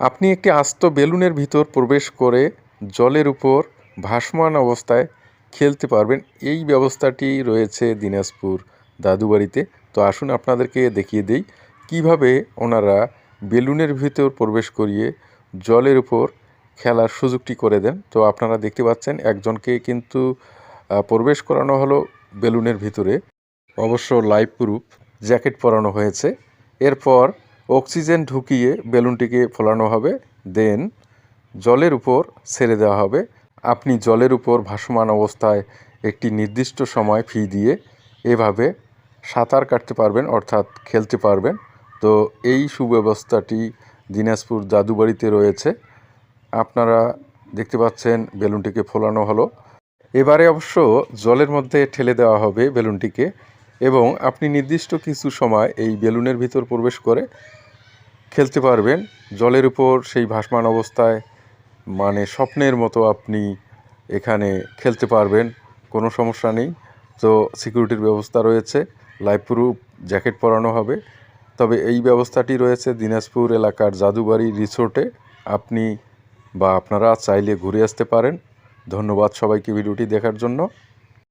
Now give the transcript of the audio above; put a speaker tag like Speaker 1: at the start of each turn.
Speaker 1: আপনি একটি আস্ত বেলুনের ভিতর প্রবেশ করে জলের উপর ভাসমান অবস্থায় খেলতে পারবেন। এই ব্যবস্থাটি রয়েছে দিনাজপুর দাদুবাড়িতে। তো আসুন আপনাদেরকে দেখিয়ে দেই কিভাবে ওনারা বেলুনের ভিতর প্রবেশ করিয়ে জলের উপর খেলার সুযোগটি করে দেন। তো আপনারা দেখতে পাচ্ছেন একজনকে কিন্তু প্রবেশ করানো হলো বেলুনের ভিতরে, অবশ্য লাইফ প্রুফ জ্যাকেট পরানো হয়েছে। এরপর অক্সিজেন ঢুকিয়ে বেলুনটিকে ফোলানো হবে, দেন জলের উপর ছেড়ে দেওয়া হবে। আপনি জলের উপর ভাসমান অবস্থায় একটি নির্দিষ্ট সময় ফি দিয়ে এভাবে সাঁতার কাটতে পারবেন, অর্থাৎ খেলতে পারবেন। তো এই সুব্যবস্থাটি দিনাজপুর জাদুবাড়িতে রয়েছে। আপনারা দেখতে পাচ্ছেন বেলুনটিকে ফোলানো হলো। এবারে অবশ্য জলের মধ্যে ঠেলে দেওয়া হবে বেলুনটিকে এবং আপনি নির্দিষ্ট কিছু সময় এই বেলুনের ভিতর প্রবেশ করে খেলতে পারবেন জলের উপর। সেই ভাসমান অবস্থায় মানে স্বপ্নের মতো আপনি এখানে খেলতে পারবেন, কোনো সমস্যা নেই। তো সিকিউরিটির ব্যবস্থা রয়েছে, লাইফ প্রুফ জ্যাকেট পরানো হবে। তবে এই ব্যবস্থাটি রয়েছে দিনাজপুর এলাকার জাদুবাড়ি রিসোর্টে। আপনি বা আপনারা চাইলে ঘুরে আসতে পারেন। ধন্যবাদ সবাইকে ভিডিওটি দেখার জন্য।